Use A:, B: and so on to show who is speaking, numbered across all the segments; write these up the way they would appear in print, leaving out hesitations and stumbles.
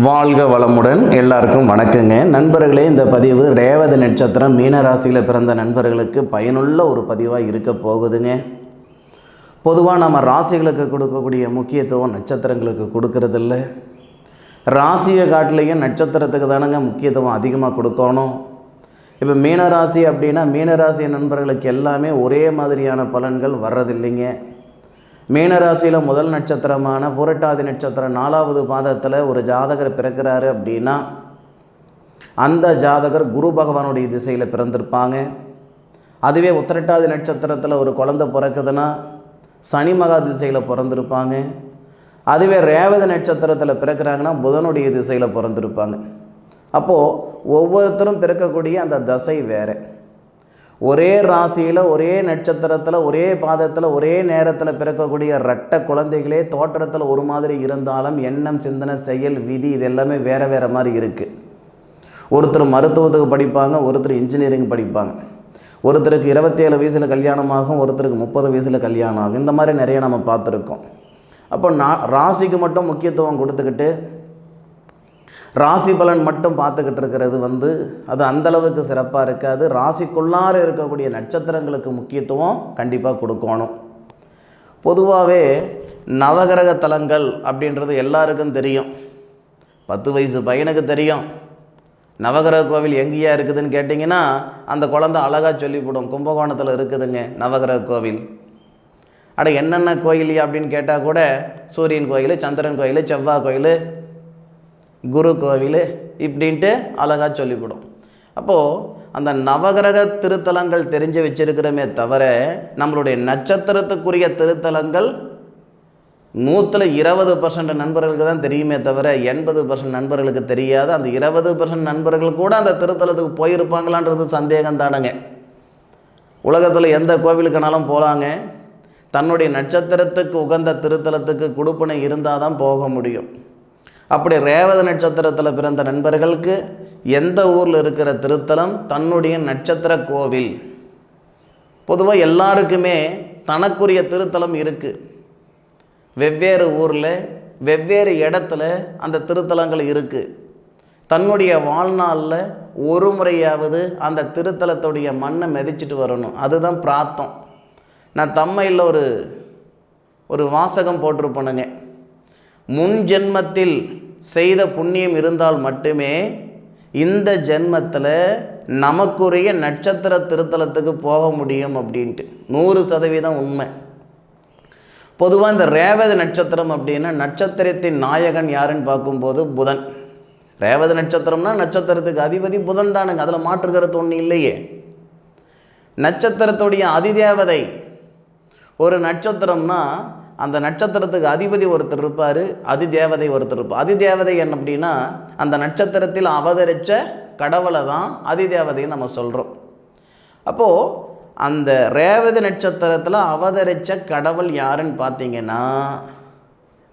A: வாழ்க வளமுடன். எல்லாருக்கும் வணக்கங்க நண்பர்களே. இந்த பதிவு ரேவதி நட்சத்திரம் மீனராசியில் பிறந்த நண்பர்களுக்கு பயனுள்ள ஒரு பதிவாக இருக்க போகுதுங்க. பொதுவாக நம்ம ராசிகளுக்கு கொடுக்கக்கூடிய முக்கியத்துவம் நட்சத்திரங்களுக்கு கொடுக்கறதில்ல. ராசியை காட்டிலையும் நட்சத்திரத்துக்கு தானங்க முக்கியத்துவம் அதிகமாக கொடுக்கணும். இப்போ மீனராசி அப்படின்னா மீனராசி நண்பர்களுக்கு எல்லாமே ஒரே மாதிரியான பலன்கள் வர்றதில்லைங்க. மீனராசியில் முதல் நட்சத்திரமான புரட்டாதி நட்சத்திரம் 4வது பாதத்தில் ஒரு ஜாதகர் பிறக்கிறாரு அப்படின்னா அந்த ஜாதகர் குரு பகவானுடைய திசையில் பிறந்திருப்பாங்க. அதுவே உத்திரட்டாதி நட்சத்திரத்தில் ஒரு குழந்தை பிறக்குதுன்னா சனி மகா திசையில் பிறந்திருப்பாங்க. அதுவே ரேவதி நட்சத்திரத்தில் பிறக்கிறாங்கன்னா புதனுடைய திசையில் பிறந்திருப்பாங்க. அப்போது ஒவ்வொருத்தரும் பிறக்கக்கூடிய அந்த தசை வேறு. ஒரே ராசியில் ஒரே நட்சத்திரத்தில் ஒரே பாதத்தில் ஒரே நேரத்தில் பிறக்கக்கூடிய இரட்டை குழந்தைகளே தோற்றத்தில் ஒரு மாதிரி இருந்தாலும் எண்ணம், சிந்தனை, செயல், விதி இது எல்லாமே வேறு வேறு மாதிரி இருக்குது. ஒருத்தர் மருத்துவத்துக்கு படிப்பாங்க, ஒருத்தர் இன்ஜினியரிங் படிப்பாங்க. ஒருத்தருக்கு 27 வயசில் கல்யாணம் ஆகும், ஒருத்தருக்கு 30 வயசில் கல்யாணம் ஆகும். இந்த மாதிரி நிறைய நம்ம பார்த்துருக்கோம். அப்போ ராசிக்கு மட்டும் முக்கியத்துவம் கொடுத்துக்கிட்டு ராசி பலன் மட்டும் பார்த்துக்கிட்டு இருக்கிறது அது அந்தளவுக்கு சிறப்பாக இருக்காது. ராசிக்குள்ளார இருக்கக்கூடிய நட்சத்திரங்களுக்கு முக்கியத்துவம் கண்டிப்பாக கொடுக்கணும். பொதுவாகவே நவகிரக தலங்கள் அப்படின்றது எல்லாருக்கும் தெரியும். 10 வயசு பையனுக்கு தெரியும் நவகிரக கோவில் எங்கேயா இருக்குதுன்னு கேட்டிங்கன்னா அந்த குழந்தை அழகாக சொல்லிவிடும், கும்பகோணத்தில் இருக்குதுங்க நவகிரக கோவில். அட என்னென்ன கோயில் அப்படின்னு கேட்டால் கூட சூரியன் கோயில், சந்திரன் கோயில், செவ்வாய் கோயில், குரு கோவில் இப்படின்ட்டு அழகாக சொல்லிவிடும். அப்போது அந்த நவகிரக திருத்தலங்கள் தெரிஞ்சு வச்சிருக்கிறோமே தவிர நம்மளுடைய நட்சத்திரத்துக்குரிய திருத்தலங்கள் 120% நண்பர்களுக்கு தான் தெரியுமே தவிர 80% நண்பர்களுக்கு தெரியாது. அந்த 20% நண்பர்கள் கூட அந்த திருத்தலத்துக்கு போயிருப்பாங்களான்றது சந்தேகம் தானுங்க. உலகத்தில் எந்த கோவிலுக்குனாலும் போகலாங்க. தன்னுடைய நட்சத்திரத்துக்கு உகந்த திருத்தலத்துக்கு கொடுப்பனை இருந்தால் தான் போக முடியும். அப்படி ரேவதி நட்சத்திரத்தில் பிறந்த நண்பர்களுக்கு எந்த ஊரில் இருக்கிற திருத்தலம் தன்னுடைய நட்சத்திர கோவில். பொதுவாக எல்லாருக்குமே தனக்குரிய திருத்தலம் இருக்குது. வெவ்வேறு ஊரில் வெவ்வேறு இடத்துல அந்த திருத்தலங்கள் இருக்குது. தன்னுடைய வாழ்நாளில் ஒரு முறையாவது அந்த திருத்தலத்துடைய மண்ணை மிதிச்சிட்டு வரணும். அதுதான் பிரார்த்தம். நான் தம்மையில் ஒரு வாசகம் போட்டிருப்பேனுங்க. முன் ஜென்மத்தில் செய்த புண்ணியம் இருந்தால் மட்டுமே இந்த ஜென்மத்தில் நமக்குரிய நட்சத்திர திருத்தலத்துக்கு போக முடியும் அப்படின்ட்டு 100% உண்மை. பொதுவாக இந்த ரேவதி நட்சத்திரம் அப்படின்னா நட்சத்திரத்தின் நாயகன் யாருன்னு பார்க்கும்போது புதன். ரேவதி நட்சத்திரம்னா நட்சத்திரத்துக்கு அதிபதி புதன் தானுங்க, அதில் மாற்றுக்கிறது ஒன்றும் இல்லையே. நட்சத்திரத்துடைய அதிதேவதை ஒரு நட்சத்திரம்னா அந்த நட்சத்திரத்துக்கு அதிபதி ஒருத்தர் இருப்பார், அதிதேவதை ஒருத்தர் இருப்பார். அதிதேவதை என்ன அப்படின்னா அந்த நட்சத்திரத்தில் அவதரித்த கடவுளை தான் அதிதேவதைன்னு நம்ம சொல்கிறோம். அப்போது அந்த ரேவதி நட்சத்திரத்தில் அவதரித்த கடவுள் யாருன்னு பார்த்தீங்கன்னா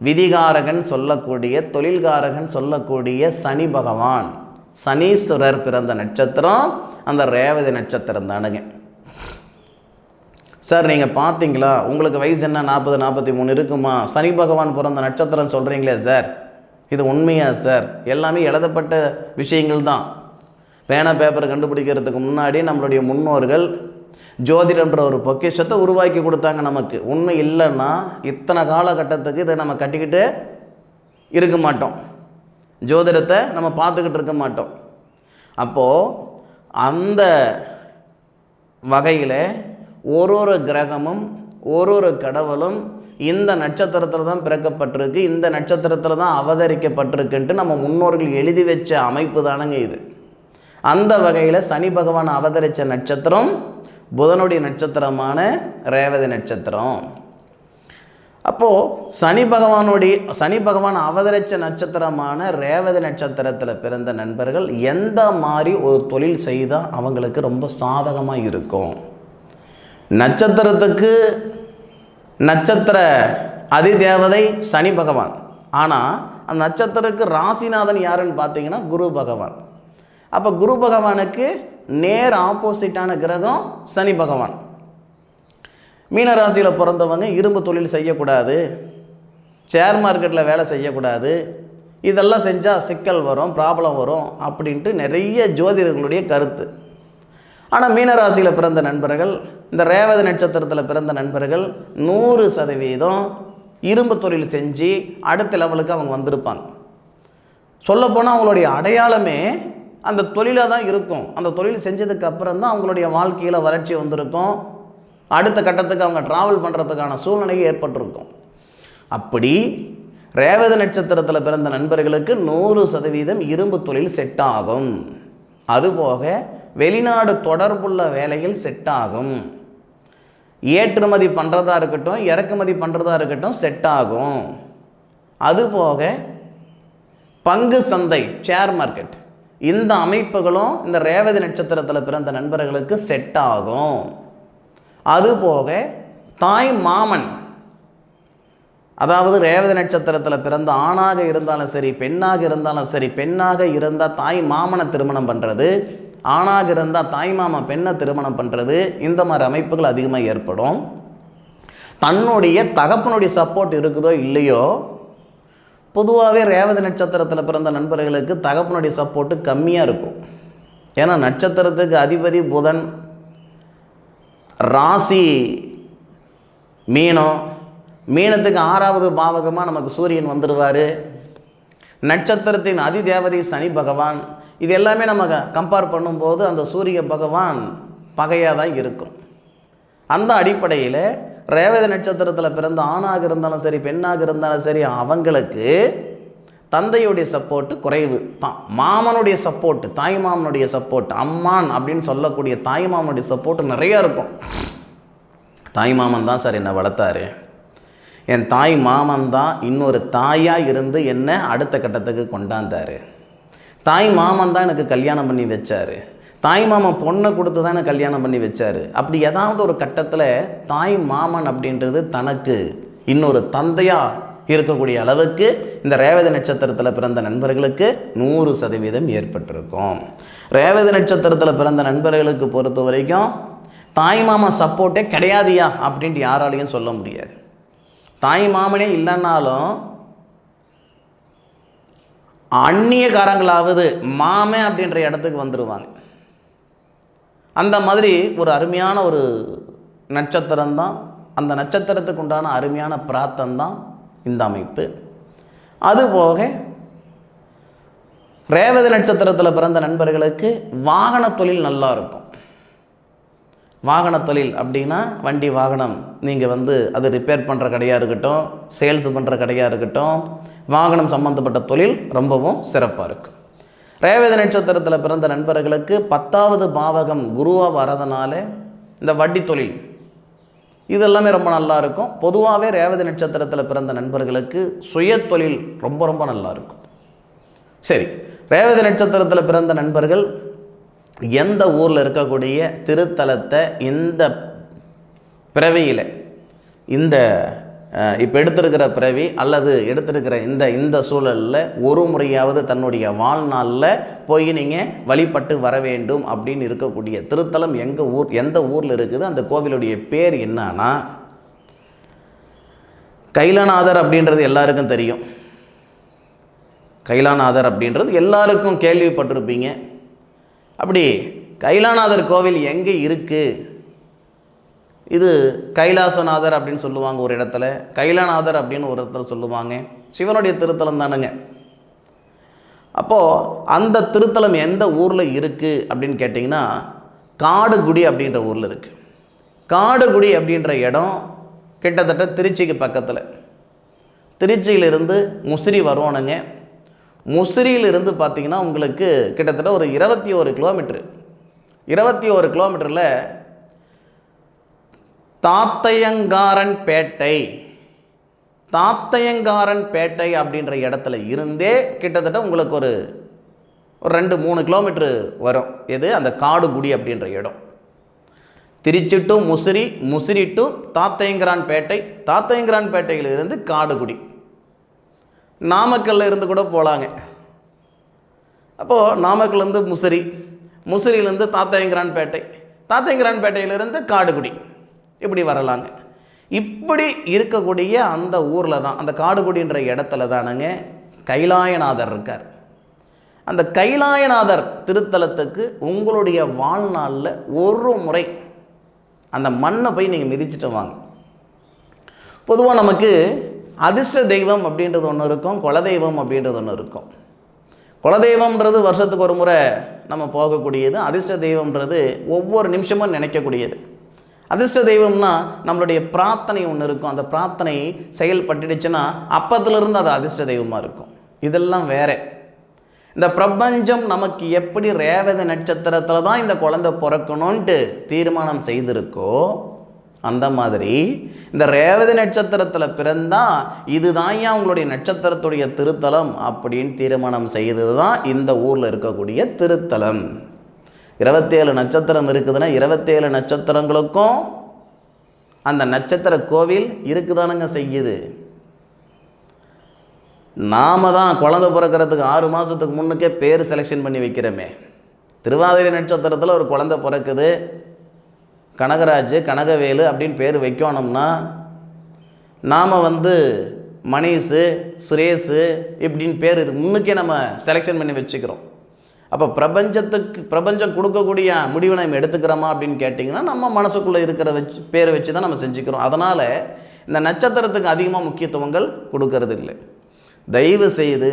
A: விதிகாரகன் சொல்லக்கூடிய, தொழில்காரகன் சொல்லக்கூடிய சனி பகவான், சனீஸ்வரர் பிறந்த நட்சத்திரம் அந்த ரேவதி நட்சத்திரம் தானுங்க. சார் நீங்கள் பார்த்தீங்களா, உங்களுக்கு வயசு என்ன 40 43 இருக்குமா, சனி பகவான் பிறந்த நட்சத்திரம் சொல்கிறீங்களே சார், இது உண்மையா சார்? எல்லாமே எழுதப்பட்ட விஷயங்கள் தான். பேனா பேப்பரை கண்டுபிடிக்கிறதுக்கு முன்னாடி நம்மளுடைய முன்னோர்கள் ஜோதிடம்ன்ற ஒரு பொக்கிஷத்தை உருவாக்கி கொடுத்தாங்க நமக்கு. உண்மை இல்லைன்னா இத்தனை காலகட்டத்துக்கு இதை நம்ம கட்டிக்கிட்டு இருக்க மாட்டோம், ஜோதிடத்தை நம்ம பார்த்துக்கிட்டு இருக்க மாட்டோம். அப்போது அந்த வகையில் ஒரு கிரகமும் ஒரு கடவுளும் இந்த நட்சத்திரத்தில் தான் பிறக்கப்பட்டிருக்கு, இந்த நட்சத்திரத்தில் தான் அவதரிக்கப்பட்டிருக்குன்ட்டு நம்ம முன்னோர்கள் எழுதி வச்ச அமைப்பு தானுங்க இது. அந்த வகையில் சனி பகவான் அவதரித்த நட்சத்திரம் புதனுடைய நட்சத்திரமான ரேவதி நட்சத்திரம். அப்போது சனி பகவான் அவதரித்த நட்சத்திரமான ரேவதி நட்சத்திரத்தில் பிறந்த நண்பர்கள் எந்த மாதிரி ஒரு தொழில் செய்தால் அவங்களுக்கு ரொம்ப சாதகமாக இருக்கும். நட்சத்திரத்துக்கு நட்சத்திர அதிதேவதை சனி பகவான். ஆனால் அந்த நட்சத்திரத்துக்கு ராசிநாதன் யாருன்னு பார்த்தீங்கன்னா குரு பகவான். அப்போ குரு பகவானுக்கு நேர் ஆப்போசிட்டான கிரகம் சனி பகவான். மீனராசியில் பிறந்தவங்க இரும்பு தொழில் செய்யக்கூடாது, ஷேர் மார்க்கெட்டில் வேலை செய்யக்கூடாது, இதெல்லாம் செஞ்சால் சிக்கல் வரும், ப்ராப்ளம் வரும் அப்படின்ட்டு நிறைய ஜோதிடர்களுடைய கருத்து. ஆனால் மீனராசியில் பிறந்த நண்பர்கள், இந்த ரேவதி நட்சத்திரத்தில் பிறந்த நண்பர்கள் 100% இரும்பு தொழில் செஞ்சு அடுத்த லெவலுக்கு அவங்க வந்திருப்பாங்க. சொல்லப்போனால் அவங்களுடைய அடையாளமே அந்த தொழிலாக தான் இருக்கும். அந்த தொழில் செஞ்சதுக்கு அப்புறம் தான் அவங்களுடைய வாழ்க்கையில் வளர்ச்சி வந்திருக்கும். அடுத்த கட்டத்துக்கு அவங்க ட்ராவல் பண்ணுறதுக்கான சூழ்நிலை ஏற்பட்டிருக்கும். அப்படி ரேவதி நட்சத்திரத்தில் பிறந்த நண்பர்களுக்கு 100% இரும்பு தொழில் செட் ஆகும். அதுபோக வெளிநாடு தொடர்புள்ள வேலையில் செட் ஆகும். ஏற்றுமதி பண்ணுறதா இருக்கட்டும், இறக்குமதி பண்ணுறதா இருக்கட்டும் செட் ஆகும். அதுபோக பங்கு சந்தை, ஷேர் மார்க்கெட், இந்த அமைப்புகளும் இந்த ரேவதி நட்சத்திரத்தில் பிறந்த நண்பர்களுக்கு செட் ஆகும். அதுபோக தாய் மாமன், அதாவது ரேவதி நட்சத்திரத்தில் பிறந்த ஆணாக இருந்தாலும் சரி, பெண்ணாக இருந்தாலும் சரி, பெண்ணாக இருந்தால் தாய் மாமனை திருமணம் பண்ணுறது, ஆணாக இருந்தால் தாய் மாமன் பெண்ணை திருமணம் பண்ணுறது, இந்த மாதிரி அமைப்புகள் அதிகமாக ஏற்படும். தன்னுடைய தகப்பனுடைய சப்போர்ட் இருக்குதோ இல்லையோ, பொதுவாகவே ரேவதி நட்சத்திரத்தில் பிறந்த நண்பர்களுக்கு தகப்பனுடைய சப்போர்ட்டு கம்மியாக இருக்கும். ஏன்னா நட்சத்திரத்துக்கு அதிபதி புதன், ராசி மீனம், மீனத்துக்கு 6வது பாவகமாக நமக்கு சூரியன் வந்துடுவார். நட்சத்திரத்தின் அதிதேவதை சனி பகவான். இது எல்லாமே நம்ம கம்பேர் பண்ணும்போது அந்த சூரிய பகவான் பகையாக தான் இருக்கும். அந்த அடிப்படையில் ரேவதி நட்சத்திரத்தில் பிறந்த ஆணாக இருந்தாலும் சரி, பெண்ணாக இருந்தாலும் சரி, அவங்களுக்கு தந்தையுடைய சப்போர்ட்டு குறைவு. மாமனுடைய சப்போர்ட்டு, தாய் மாமனுடைய சப்போர்ட், அம்மான் அப்படின்னு சொல்லக்கூடிய தாய் மாமனுடைய சப்போர்ட்டு நிறையா இருக்கும். தாய் மாமன் தான் சார் என்னை வளர்த்தாரு, என் தாய் மாமன் தான் இன்னொரு தாயாக இருந்து என்னை அடுத்த கட்டத்துக்கு கொண்டாந்தார், தாய் மாமன் தான் எனக்கு கல்யாணம் பண்ணி வச்சார், தாய் மாமன் பொண்ணை கொடுத்து தான் எனக்கு கல்யாணம் பண்ணி வச்சார். அப்படி ஏதாவது ஒரு கட்டத்தில் தாய் மாமன் அப்படின்றது தனக்கு இன்னொரு தந்தையாக இருக்கக்கூடிய அளவுக்கு இந்த ரேவதி நட்சத்திரத்தில் பிறந்த நண்பர்களுக்கு 100% ஏற்பட்டிருக்கும். ரேவதி நட்சத்திரத்தில் பிறந்த நண்பர்களுக்கு பொறுத்த வரைக்கும் தாய் மாமன் சப்போர்ட்டே கிடையாதியா அப்படின்ட்டு யாராலையும் சொல்ல முடியாது. தாய் மாமனே இல்லைன்னாலும் அந்நியக்காரங்களாவது மாமன் அப்படின்ற இடத்துக்கு வந்துடுவாங்க. அந்த மாதிரி ஒரு அருமையான ஒரு நட்சத்திரம்தான், அந்த நட்சத்திரத்துக்கு உண்டான அருமையான பிரார்த்தம்தான் இந்த அமைப்பு. அதுபோக ரேவதி நட்சத்திரத்தில் பிறந்த நண்பர்களுக்கு வாகன தொழில் நல்லா இருக்கும். வாகன தொழில் அப்படின்னா வண்டி வாகனம், நீங்கள் அது ரிப்பேர் பண்ணுற கடையாக இருக்கட்டும், சேல்ஸ் பண்ணுற கடையாக இருக்கட்டும், வாகனம் சம்மந்தப்பட்ட தொழில் ரொம்பவும் சிறப்பாக இருக்கும். ரேவதி நட்சத்திரத்தில் பிறந்த நண்பர்களுக்கு 10வது பாவகம் குருவாக வரதுனால இந்த வட்டி தொழில் இதெல்லாமே ரொம்ப நல்லா இருக்கும். பொதுவாகவே ரேவதி நட்சத்திரத்தில் பிறந்த நண்பர்களுக்கு சுய தொழில் ரொம்ப ரொம்ப நல்லா இருக்கும். சரி, ரேவதி நட்சத்திரத்தில் பிறந்த நண்பர்கள் எந்த ஊரில் இருக்கக்கூடிய திருத்தலத்தை இந்த பிறவியில், இந்த இப்போ எடுத்திருக்கிற பிறவி அல்லது எடுத்திருக்கிற இந்த சூழலில் ஒரு முறையாவது தன்னுடைய வாழ்நாளில் போய் நீங்கள் வழிபட்டு வர வேண்டும் அப்படின்னு இருக்கக்கூடிய திருத்தலம் எந்த ஊரில் இருக்குது, அந்த கோவிலுடைய பேர் என்னன்னா கைலாநாதர் அப்படின்றது எல்லாருக்கும் தெரியும். கைலாநாதர் அப்படின்றது எல்லாருக்கும் கேள்விப்பட்டிருப்பீங்க. அப்படி கைலாநாதர் கோவில் எங்கே இருக்குது? இது கைலாசநாதர் அப்படின்னு சொல்லுவாங்க ஒரு இடத்துல, கைலாநாதர் அப்படின்னு ஒரு இடத்துல சொல்லுவாங்க. சிவனுடைய திருத்தலம் தானுங்க. அப்போது அந்த திருத்தலம் எந்த ஊரில் இருக்குது அப்படின்னு கேட்டிங்கன்னா காடுகுடி அப்படின்ற ஊரில் இருக்குது. காடுகுடி அப்படின்ற இடம் கிட்டத்தட்ட திருச்சிக்கு பக்கத்தில். திருச்சியிலிருந்து முசிறி வருவானுங்க. முசிறியிலிருந்து பார்த்திங்கன்னா உங்களுக்கு கிட்டத்தட்ட ஒரு 21 கிலோமீட்டர். 21 கிலோமீட்டரில் தாத்தையங்காரன் பேட்டை அப்படின்ற இடத்துல இருந்தே கிட்டத்தட்ட உங்களுக்கு ஒரு 2-3 கிலோமீட்டர் வரும். எது அந்த காடுகுடி அப்படின்ற இடம். திருச்சி டு முசிறி, முசிறி டு தாத்தையங்காரன் பேட்டை, தாத்தையங்காரன் பேட்டையிலிருந்து காடுகுடி, நாமக்கல்ல இருந்து கூட போகலாங்க. அப்போது நாமக்கல்லேருந்து முசிறி, முசிறியிலேருந்து தாத்தையங்காரன் பேட்டை, தாத்தையங்காரன் பேட்டையிலிருந்து காடுகுடி, இப்படி வரலாங்க. இப்படி இருக்கக்கூடிய அந்த ஊரில் தான், அந்த காடுகுடின்ற இடத்துல தானுங்க கைலாயநாதர் இருக்கார். அந்த கைலாயநாதர் திருத்தலத்துக்கு உங்களுடைய வாழ்நாளில் ஒரு முறை அந்த மண்ணை போய் நீங்கள் மிதிச்சுட்டு வாங்க. பொதுவாக நமக்கு அதிர்ஷ்ட தெய்வம் அப்படின்றது ஒன்று இருக்கும், குலதெய்வம் அப்படின்றது ஒன்று இருக்கும். குலதெய்வம்ன்றது வருஷத்துக்கு ஒரு முறை நம்ம போகக்கூடியது, அதிர்ஷ்ட தெய்வம்ன்றது ஒவ்வொரு நிமிஷமும் நினைக்கக்கூடியது. அதிர்ஷ்ட தெய்வம்னா நம்மளுடைய பிரார்த்தனை ஒன்று இருக்கும், அந்த பிரார்த்தனை செயல்பட்டுடுச்சுன்னா அப்பத்திலிருந்து அது அதிர்ஷ்ட தெய்வமாக இருக்கும். இதெல்லாம் வேற. இந்த பிரபஞ்சம் நமக்கு எப்படி ரேவதி நட்சத்திரத்தில் தான் இந்த குழந்தை பிறக்கணும்ன்ட்டு தீர்மானம் செய்திருக்கோ, அந்த மாதிரி இந்த ரேவதி நட்சத்திரத்தில் பிறந்தா இதுதான் ஏன் உங்களுடைய நட்சத்திரத்துடைய திருத்தலம் அப்படின்னு தீர்மானம் செய்தது தான் இந்த ஊரில் இருக்கக்கூடிய திருத்தலம். 27 நட்சத்திரம் இருக்குதுன்னா 27 நட்சத்திரங்களுக்கும் அந்த நட்சத்திர கோவில் இருக்குதானுங்க செய்யுது. நாம தான் குழந்தை பிறக்கிறதுக்கு 6 மாதத்துக்கு முன்னுக்கே பேர் செலெக்ஷன் பண்ணி வைக்கிறோமே. திருவாதிரை நட்சத்திரத்தில் ஒரு குழந்தை பிறக்குது, கனகராஜ் கனகவேலு அப்படின்னு பேர் வைக்கணும்னா நாம் மணீஷு சுரேஷு இப்படின்னு பேர் இதுக்கு முன்னுக்கே நம்ம செலெக்ஷன் பண்ணி வச்சுக்கிறோம். அப்போ பிரபஞ்சம் கொடுக்கக்கூடிய முடிவை நம்ம எடுத்துக்கிறோமா அப்படின்னு கேட்டிங்கன்னா நம்ம மனசுக்குள்ளே இருக்கிற பேரை வச்சு தான் நம்ம செஞ்சுக்கிறோம். அதனால் இந்த நட்சத்திரத்துக்கு அதிகமாக முக்கியத்துவங்கள் கொடுக்கறது இல்லை. தயவு செய்து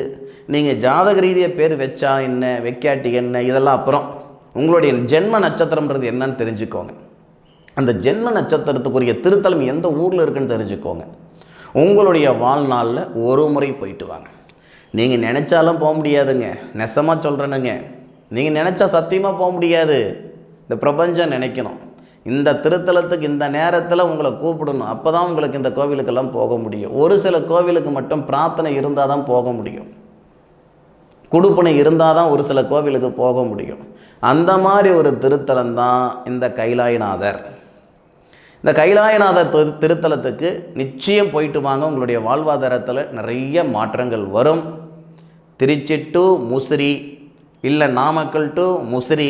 A: நீங்கள் ஜாதக ரீதியாக பேர் வச்சா என்ன வைக்காட்டி என்ன இதெல்லாம் அப்புறம், உங்களுடைய ஜென்ம நட்சத்திரம்ன்றது என்னன்னு தெரிஞ்சுக்கோங்க. அந்த ஜென்ம நட்சத்திரத்துக்குரிய திருத்தலம் எந்த ஊரில் இருக்குன்னு தெரிஞ்சுக்கோங்க. உங்களுடைய வாழ்நாளில் ஒரு முறை போயிட்டு வாங்க. நீங்கள் நினச்சாலும் போக முடியாதுங்க, நெசமாக சொல்கிறேனுங்க. நீங்கள் நினச்சா சத்தியமாக போக முடியாது. இந்த பிரபஞ்சம் நினைக்கணும், இந்த திருத்தலத்துக்கு இந்த நேரத்தில் உங்களை கூப்பிடணும், அப்போ தான் உங்களுக்கு இந்த கோவிலுக்கெல்லாம் போக முடியும். ஒரு சில கோவிலுக்கு மட்டும் பிரார்த்தனை இருந்தால் தான் போக முடியும், குடுப்பனை இருந்தால் தான் ஒரு சில கோவிலுக்கு போக முடியும். அந்த மாதிரி ஒரு திருத்தலம் தான் இந்த கைலாயநாதர். இந்த கைலாயநாதர் திருத்தலத்துக்கு நிச்சயம் போயிட்டு வாங்க. உங்களுடைய வாழ்வாதாரத்தில் நிறைய மாற்றங்கள் வரும். திருச்சி டு முசிறி இல்லை நாமக்கல் டு முசிறி,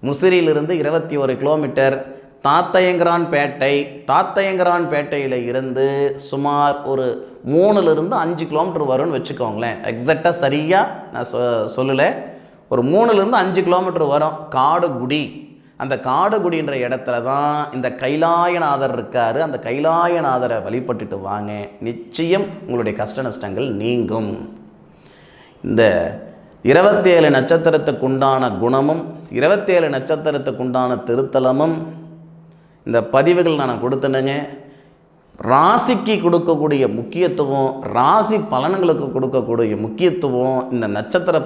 A: முசிறியிலிருந்து 21 கிலோமீட்டர். தாத்தையங்கரான்பேட்டையில் இருந்து சுமார் ஒரு 3லிருந்து 5 கிலோமீட்டர் வரும்னு வச்சுக்கோங்களேன். எக்ஸாக்டாக சரியாக நான் சொல்லலை, ஒரு 3லிருந்து 5 கிலோமீட்டர் வரும். காடுகுடி, அந்த காடுகுடின்ற இடத்துல தான் இந்த கைலாயநாதர் இருக்கார். அந்த கைலாயநாதரை வழிபட்டுட்டு வாங்க, நிச்சயம் உங்களுடைய கஷ்ட நஷ்டங்கள் நீங்கும். இந்த 27 நட்சத்திரத்துக்குண்டான குணமும் 27 நட்சத்திரத்துக்குண்டான திருத்தலமும் இந்த பதிவுகள் நான் கொடுத்தேனுங்க. ராசிக்கு கொடுக்கக்கூடிய முக்கியத்துவம், ராசி பலன்களுக்கு கொடுக்கக்கூடிய முக்கியத்துவம் இந்த நட்சத்திர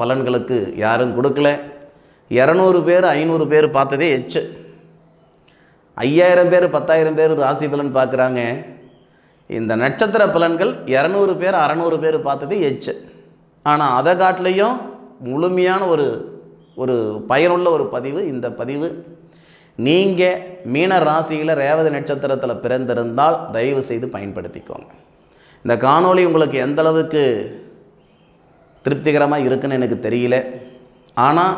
A: பலன்களுக்கு யாரும் கொடுக்கல. 200 பேர் 500 பேர் பார்த்ததே எச்சு. 5000 பேர் 10,000 பேர் ராசி பலன் பார்க்குறாங்க. இந்த நட்சத்திர பலன்கள் 200 பேர் 600 பேர் பார்த்ததே எச்சு. ஆனால் அதை காட்டிலையும் முழுமையான ஒரு பயனுள்ள ஒரு பதிவு இந்த பதிவு. நீங்கள் மீன ராசியில் ரேவதி நட்சத்திரத்தில் பிறந்திருந்தால் தயவு செய்து பயன்படுத்திக்கோங்க. இந்த காணொளி உங்களுக்கு எந்த அளவுக்கு திருப்திகரமாக இருக்குன்னு எனக்கு தெரியல, ஆனால்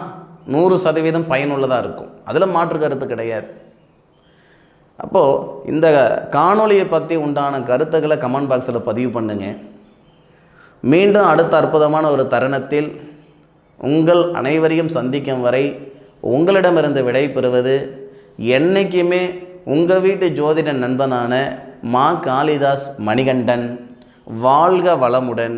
A: 100% பயனுள்ளதாக இருக்கும், அதில் மாற்று கருத்து கிடையாது. அப்போது இந்த காணொளியை பற்றி உண்டான கருத்துக்களை கமெண்ட் பாக்ஸில் பதிவு பண்ணுங்கள். மீண்டும் அடுத்த அற்புதமான ஒரு தருணத்தில் உங்கள் அனைவரையும் சந்திக்கும் வரை உங்களிடமிருந்து விடை பெறுவது என்றைக்குமே உங்கள் வீட்டு ஜோதிட நண்பனான மா காளிதாஸ் மணிகண்டன். வாழ்க வளமுடன்.